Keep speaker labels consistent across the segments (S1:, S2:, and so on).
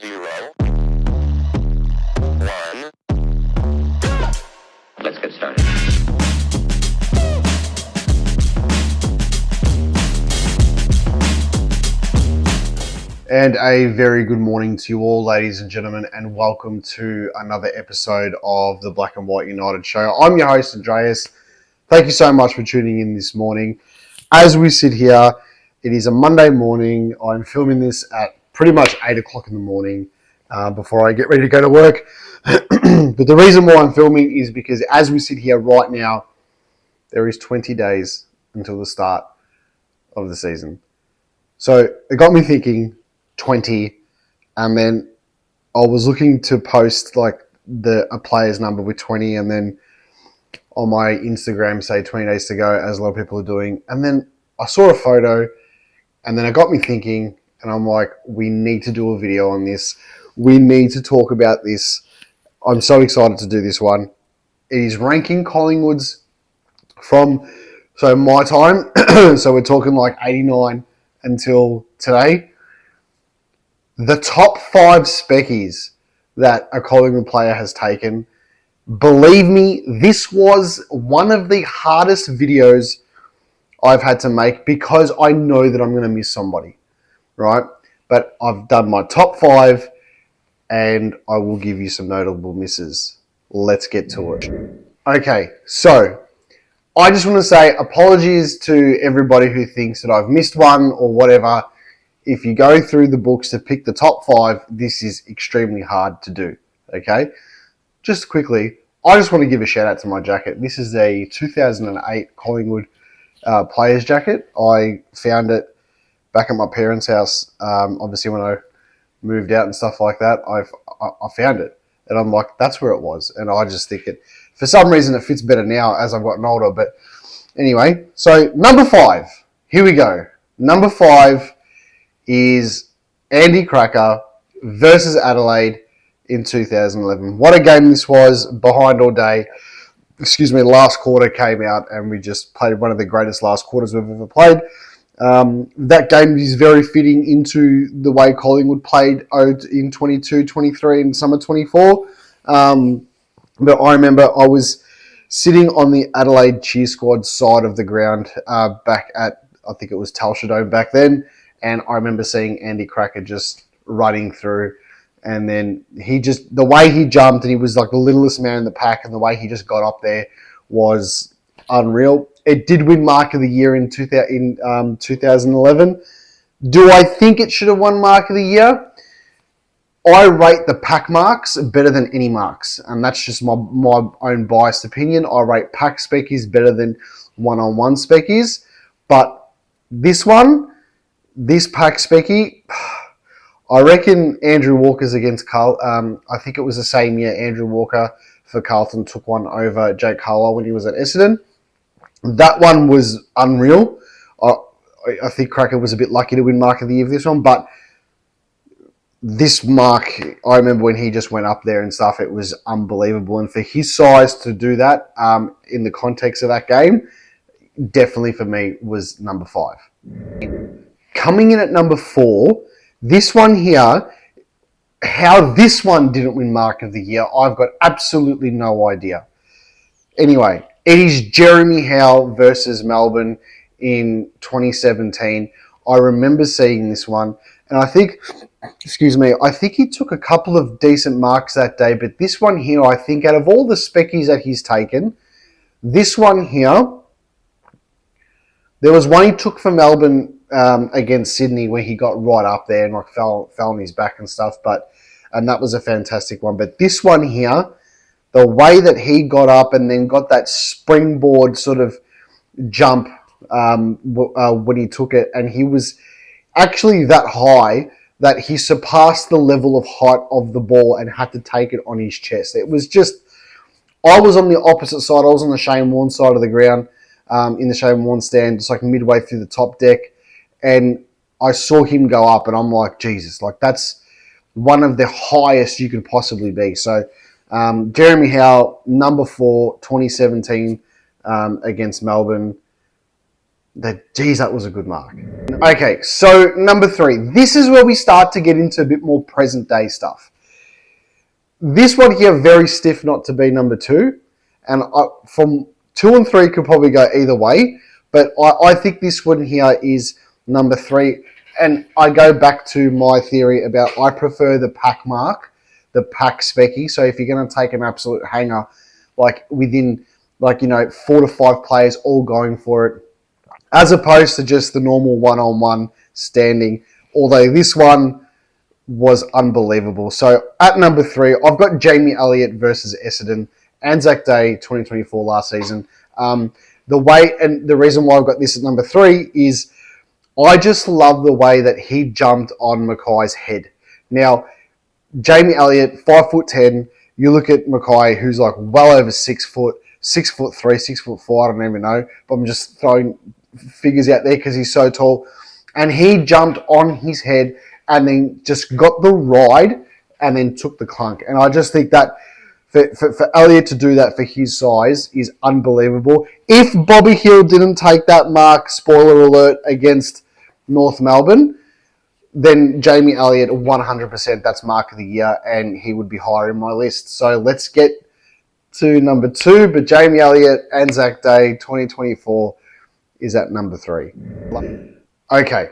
S1: 0, 1. Let's get started.
S2: And a very good morning to you all, ladies and gentlemen, and welcome to another episode of the Black and White United Show. I'm your host, Andreas. Thank you so much for tuning in this morning. As we sit here, it is a Monday morning. I'm filming this at pretty much 8 o'clock in the morning before I get ready to go to work. But the reason why I'm filming is because as we sit here right now, there is 20 days until the start of the season. So it got me thinking, 20, and then I was looking to post like a player's number with 20, and then on my Instagram say 20 days to go, as a lot of people are doing. And then I saw a photo, and then it got me thinking, and I'm like, we need to do a video on this. We need to talk about this. I'm so excited to do this one. It is ranking Collingwood'S from my time. So we're talking like 89 until today. The top 5 speckies that a Collingwood player has taken. Believe me, this was one of the hardest videos I've had to make because I know that I'm going to miss somebody, right? But I've done my top 5 and I will give you some notable misses. Let's get to it. Okay, so I just want to say apologies to everybody who thinks that I've missed one or whatever. If you go through the books to pick the top 5, this is extremely hard to do, okay? Just quickly, I just want to give a shout out to my jacket. This is a 2008 Collingwood player's jacket. I found it back at my parents' house. Obviously, when I moved out and stuff like that, I found it. And I'm like, that's where it was. And I just think for some reason, it fits better now as I've gotten older. But anyway, so number 5. Here we go. Number 5 is Andy Cracker versus Adelaide in 2011. What a game this was, behind all day. Last quarter came out and we just played one of the greatest last quarters we've ever played. That game is very fitting into the way Collingwood played in 22, 23 and summer 24. But I remember I was sitting on the Adelaide cheer squad side of the ground back at, I think it was Telstra Dome back then. And I remember seeing Andy Cracker just running through. And then the way he jumped, and he was like the littlest man in the pack, and the way he just got up there was unreal. It did win Mark of the Year in 2011. Do I think it should have won Mark of the Year? I rate the pack marks better than any marks, and that's just my own biased opinion. I rate pack speckies better than one-on-one speckies. But this pack specky, I reckon Andrew Walker's against Carl. I think it was the same year Andrew Walker for Carlton took one over Jake Carlisle when he was at Essendon. That one was unreal. I think Cracker was a bit lucky to win Mark of the Year for this one, but this Mark, I remember when he just went up there and stuff, it was unbelievable. And for his size to do that in the context of that game, definitely for me was number 5. Coming in at number 4, this one here, how this one didn't win Mark of the Year, I've got absolutely no idea. Anyway, it is Jeremy Howe versus Melbourne in 2017. I remember seeing this one, and I think he took a couple of decent marks that day, but this one here, I think out of all the speckies that he's taken, this one here, there was one he took for Melbourne against Sydney where he got right up there and like fell on his back and stuff, and that was a fantastic one. But this one here, the way that he got up and then got that springboard sort of jump when he took it, and he was actually that high that he surpassed the level of height of the ball and had to take it on his chest. It was just, I was on the opposite side. I was on the Shane Warne side of the ground, in the Shane Warne stand, just like midway through the top deck. And I saw him go up and I'm like, Jesus, like that's one of the highest you could possibly be. So Jeremy Howe, number 4, 2017 against Melbourne. Geez, that was a good mark. Okay, so number 3. This is where we start to get into a bit more present day stuff. This one here, very stiff not to be number 2. And from 2 and 3 could probably go either way. But I think this one here is number 3. And I go back to my theory about I prefer the pack mark, the pack specky. So if you're going to take an absolute hanger, like within, 4 to 5 players all going for it, as opposed to just the normal one-on-one standing. Although this one was unbelievable. So at number 3, I've got Jamie Elliott versus Essendon, Anzac Day 2024 last season. The way and the reason why I've got this at number 3 is I just love the way that he jumped on Mackay's head. Now, Jamie Elliott, 5'10". You look at Mackay, who's like well over 6 foot, 6'3", 6'4". I don't even know, but I'm just throwing figures out there because he's so tall. And he jumped on his head and then just got the ride and then took the clunk. And I just think that for Elliott to do that for his size is unbelievable. If Bobby Hill didn't take that mark, spoiler alert, against North Melbourne, then Jamie Elliott, 100%, that's mark of the year, and he would be higher in my list. So let's get to number 2, but Jamie Elliott, Anzac Day 2024 is at number 3. Okay.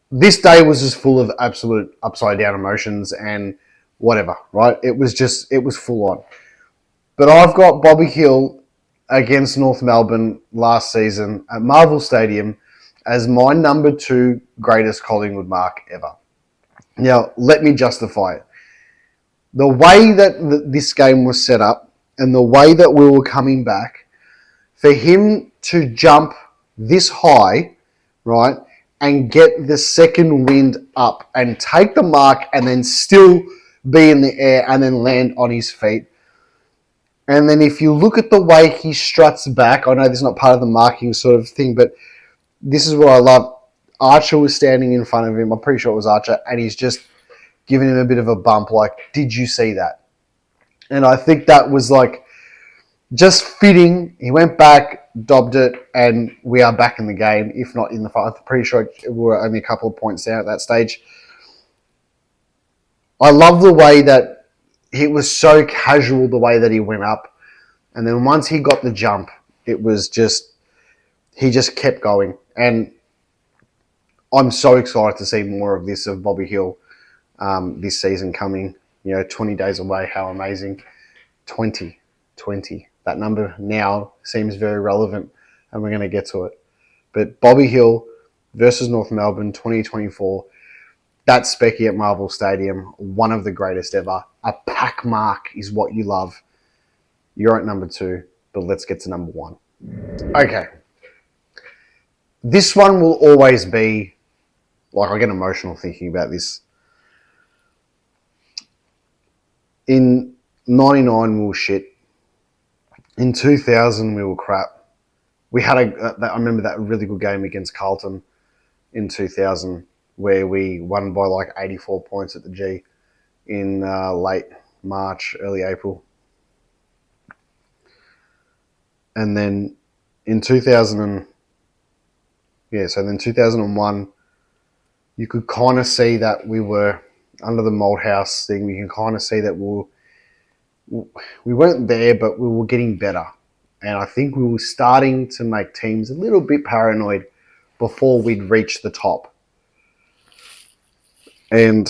S2: This day was just full of absolute upside down emotions and whatever, right? It was full on. But I've got Bobby Hill against North Melbourne last season at Marvel Stadium as my number 2 greatest Collingwood Mark ever. Now, let me justify it. The way that this game was set up and the way that we were coming back, for him to jump this high, right, and get the second wind up and take the mark and then still be in the air and then land on his feet. And then if you look at the way he struts back, I know this is not part of the marking sort of thing, but this is what I love. Archer was standing in front of him. I'm pretty sure it was Archer, and he's just giving him a bit of a bump like, did you see that? And I think that was like just fitting. He went back, dobbed it, and we are back in the game, if not in the fight. I'm pretty sure we were only a couple of points down at that stage. I love the way that it was so casual, the way that he went up. And then once he got the jump, it was just, he just kept going. And I'm so excited to see more of this, of Bobby Hill, this season coming. 20 days away, how amazing. 20. That number now seems very relevant, and we're going to get to it. But Bobby Hill versus North Melbourne 2024, that specky at Marvel Stadium, one of the greatest ever. A pack mark is what you love. You're at number 2, but let's get to number 1. Okay. This one will always be, like, I get emotional thinking about this. In 99, we were shit. In 2000, we were crap. We had I remember that really good game against Carlton in 2000 where we won by like 84 points at the G in late March, early April. And then in 2001, you could kind of see that we were under the Malthouse thing. We can kind of see that we weren't there, but we were getting better. And I think we were starting to make teams a little bit paranoid before we'd reach the top. And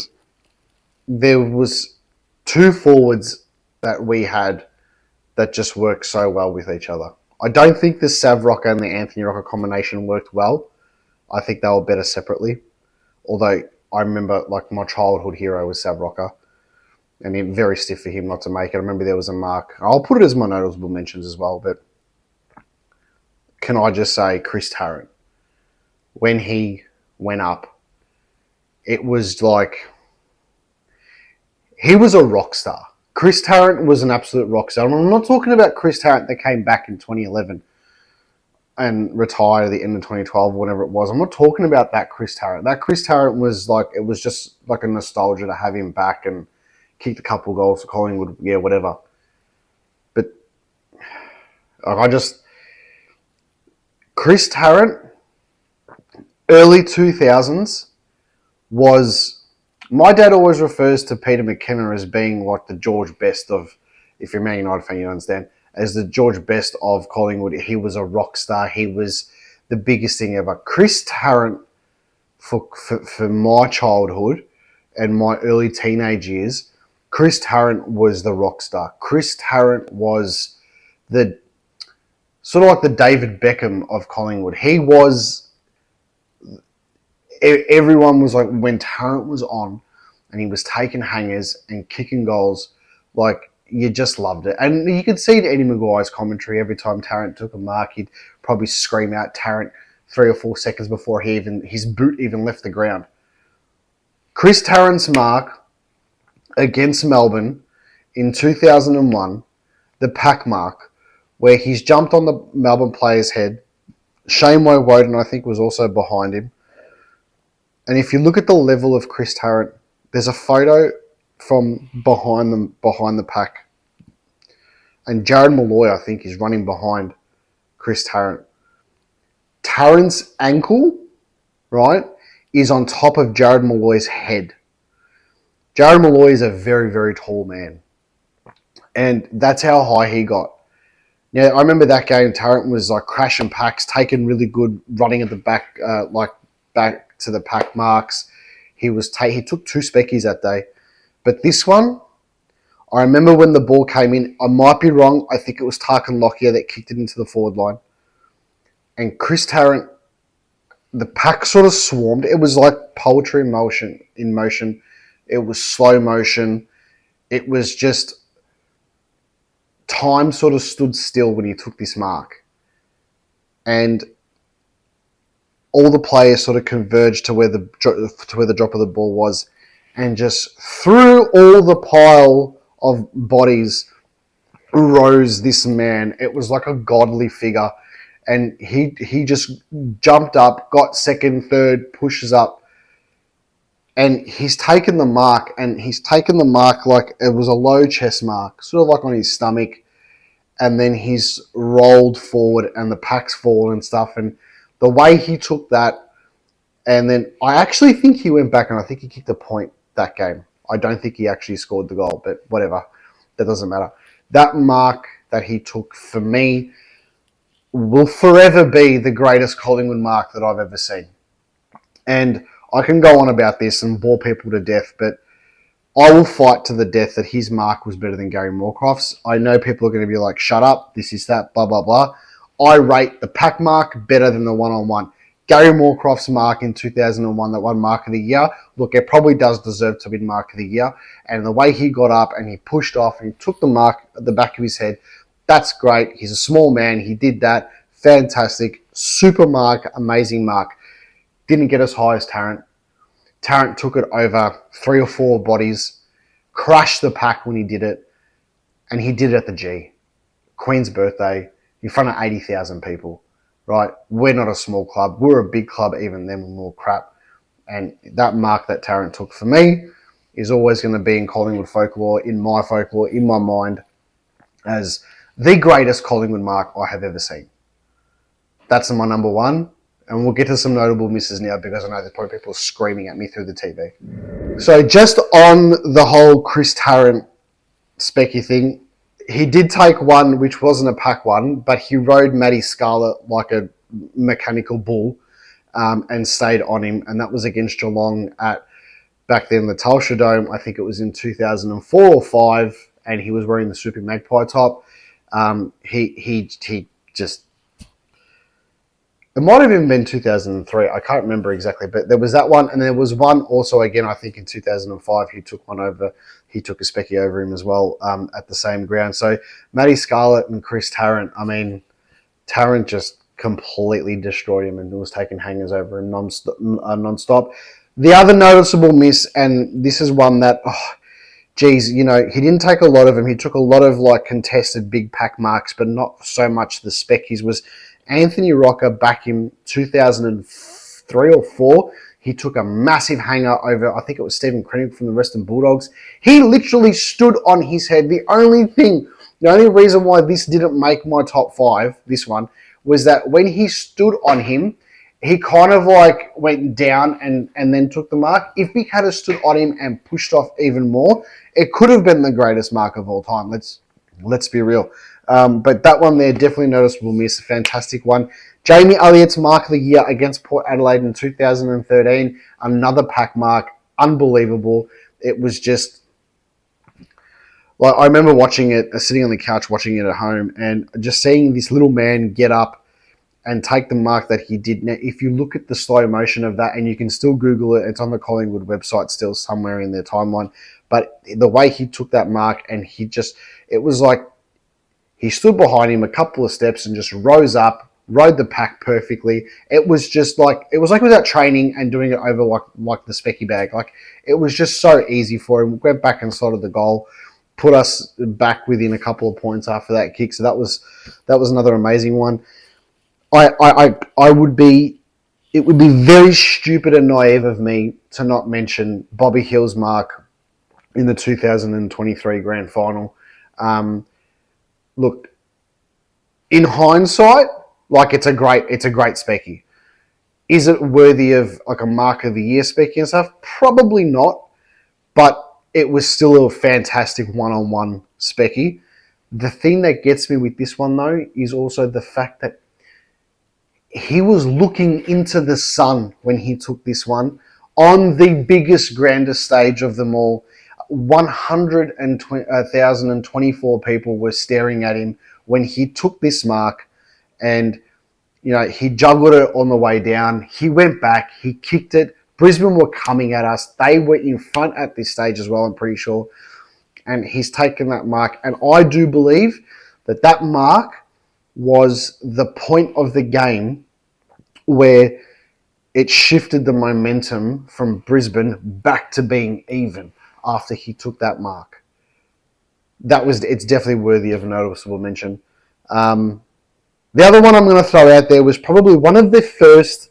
S2: there was 2 forwards that we had that just worked so well with each other. I don't think the Sav Rocker and the Anthony Rocker combination worked well. I think they were better separately. Although I remember, like, my childhood hero was Sav Rocker. And it very stiff for him not to make it. I remember there was a mark. I'll put it as my notable mentions as well, but can I just say Chris Tarrant, when he went up, it was like he was a rock star. Chris Tarrant was an absolute rock star. And I'm not talking about Chris Tarrant that came back in 2011 and retired at the end of 2012, whatever it was. I'm not talking about that Chris Tarrant. That Chris Tarrant was like, it was just like a nostalgia to have him back and kicked a couple of goals for Collingwood, yeah, whatever. But Chris Tarrant early 2000s was... My dad always refers to Peter McKenna as being like the George Best of, if you're a Man United fan, you understand, as the George Best of Collingwood. He was a rock star. He was the biggest thing ever. Chris Tarrant, for my childhood and my early teenage years, Chris Tarrant was the rock star. Chris Tarrant was the sort of like the David Beckham of Collingwood. He was... Everyone was like, when Tarrant was on and he was taking hangers and kicking goals, like, you just loved it. And you could see Eddie Maguire's commentary every time Tarrant took a mark. He'd probably scream out Tarrant 3 or 4 seconds before his boot even left the ground. Chris Tarrant's mark against Melbourne in 2001, the pack mark, where he's jumped on the Melbourne player's head. Shane Woden, I think, was also behind him. And if you look at the level of Chris Tarrant, there's a photo from behind the pack. And Jared Malloy, I think, is running behind Chris Tarrant. Tarrant's ankle, right, is on top of Jared Malloy's head. Jared Malloy is a very, very tall man. And that's how high he got. Yeah, I remember that game. Tarrant was like crashing packs, taking really good, running at the back, back to the pack marks. He took 2 speckies that day. But this one, I remember when the ball came in, I might be wrong, I think it was Tarkin Lockyer that kicked it into the forward line. And Chris Tarrant, the pack sort of swarmed. It was like poetry in motion. It was slow motion. It was just... time sort of stood still when he took this mark. And all the players sort of converged to where the drop of the ball was, and just through all the pile of bodies rose this man. It was like a godly figure. And he just jumped up, got second, third, pushes up, and he's taken the mark, like it was a low chest mark, sort of like on his stomach, and then he's rolled forward and the pack's fallen and stuff. And the way he took that, and then I actually think he went back and I think he kicked a point that game. I don't think he actually scored the goal, but whatever. That doesn't matter. That mark that he took, for me, will forever be the greatest Collingwood mark that I've ever seen. And I can go on about this and bore people to death, but I will fight to the death that his mark was better than Gary Moorcroft's. I know people are going to be like, shut up, this is that, blah, blah, blah. I rate the pack mark better than the one-on-one. Gary Moorcroft's mark in 2001, that one mark of the year, look, it probably does deserve to be mark of the year. And the way he got up and he pushed off and he took the mark at the back of his head, that's great. He's a small man. He did that. Fantastic. Super mark. Amazing mark. Didn't get as high as Tarrant. Tarrant took it over 3 or 4 bodies, crushed the pack when he did it, and he did it at the G. Queen's birthday, in front of 80,000 people, right? We're not a small club. We're a big club even then when we were crap. And that mark that Tarrant took for me is always going to be in Collingwood folklore, in my mind, as the greatest Collingwood mark I have ever seen. That's my number one. And we'll get to some notable misses now because I know there's probably people screaming at me through the TV. So just on the whole Chris Tarrant specky thing, he did take one which wasn't a pack one, but he rode Matty Scarlett like a mechanical bull and stayed on him. And that was against Geelong at, back then, the Telstra Dome. I think it was in 2004 or 5, and he was wearing the Super Magpie top. He just... It might have even been 2003. I can't remember exactly, but there was that one. And there was one also, again, I think in 2005, he took one over. He took a specky over him as well at the same ground. So Matty Scarlett and Chris Tarrant, I mean, Tarrant just completely destroyed him and was taking hangers over him non-stop. The other noticeable miss, and this is one that, he didn't take a lot of them. He took a lot of like contested big pack marks, but not so much the speckies. Was Anthony Rocker back in 2003 or 4. He took a massive hanger over, I think it was Stephen Krennick from the Western Bulldogs. He literally stood on his head. The only reason why this didn't make my top 5, this one, was that when he stood on him, he kind of like went down and then took the mark. If Vic had stood on him and pushed off even more, it could have been the greatest mark of all time. Let's be real. But that one there, definitely noticeable miss. A fantastic one. Jamie Elliott's mark of the year against Port Adelaide in 2013. Another pack mark. Unbelievable. It was just... Like, I remember watching it, sitting on the couch watching it at home, and just seeing this little man get up and take the mark that he did. Now, if you look at the slow motion of that, and you can still Google it, it's on the Collingwood website still somewhere in their timeline, but the way he took that mark, and it was like he stood behind him a couple of steps and just rose up, rode the pack perfectly. It was like without training and doing it over like the specky bag. Like, it was just so easy for him. Went back and slotted the goal, put us back within a couple of points after that kick. So that was another amazing one. It would be very stupid and naive of me to not mention Bobby Hill's mark in the 2023 grand final. Look, in hindsight, like, it's a great specky. Is it worthy of like a mark of the year specky and stuff? Probably not, but it was still a fantastic one-on-one specky. The thing that gets me with this one though is also the fact that he was looking into the sun when he took this one on the biggest, grandest stage of them all. 1,024 people were staring at him when he took this mark, and he juggled it on the way down. He went back, he kicked it. Brisbane were coming at us. They were in front at this stage as well, I'm pretty sure. And he's taken that mark, and I do believe that mark was the point of the game where it shifted the momentum from Brisbane back to being even after he took that mark. It's definitely worthy of a noticeable mention. The other one I'm going to throw out there was probably one of the first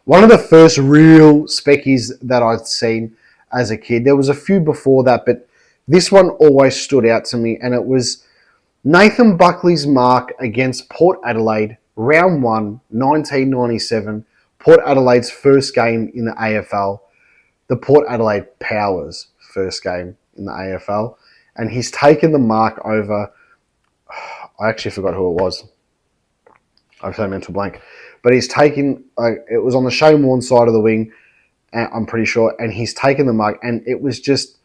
S2: real speckies that I'd seen as a kid. There was a few before that, but this one always stood out to me, and it was Nathan Buckley's mark against Port Adelaide, round 1, 1997, Port Adelaide's first game in the AFL, the Port Adelaide Powers' first game in the AFL, and he's taken the mark over... I actually forgot who it was. I've had a mental blank. But he's taken... it was on the Shane Warne side of the wing, I'm pretty sure, and he's taken the mark, and it was just...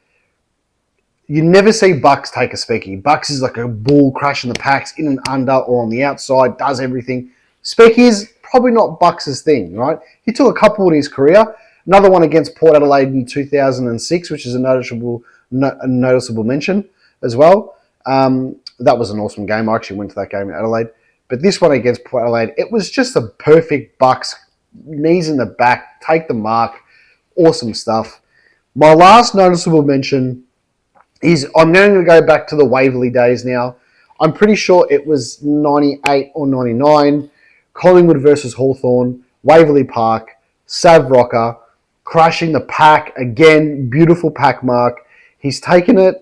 S2: You never see Bucks take a specky. Bucks is like a bull crashing the packs in and under or on the outside, does everything. Specky is probably not Bucks' thing, right? He took a couple in his career. Another one against Port Adelaide in 2006, which is a noticeable mention as well. That was an awesome game. I actually went to that game in Adelaide. But this one against Port Adelaide, it was just a perfect Bucks, knees in the back, take the mark, awesome stuff. My last noticeable mention is, I'm now going to go back to the Waverley days now. I'm pretty sure it was 98 or 99. Collingwood versus Hawthorn, Waverley Park, Sav Rocker, crashing the pack. Again, beautiful pack mark. He's taken it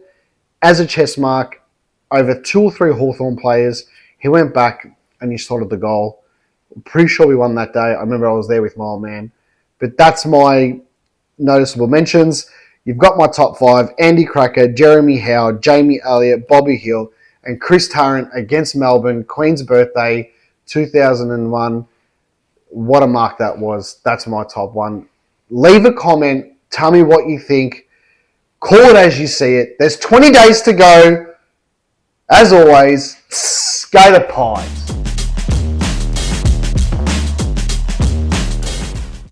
S2: as a chest mark over 2 or 3 Hawthorn players. He went back and he slotted the goal. I'm pretty sure we won that day. I remember I was there with my old man. But that's my noticeable mentions. You've got my top 5, Andy Cracker, Jeremy Howe, Jamie Elliott, Bobby Hill, and Chris Tarrant against Melbourne, Queen's birthday, 2001. What a mark that was. That's my top one. Leave a comment. Tell me what you think. Call it as you see it. There's 20 days to go. As always, go the Pies.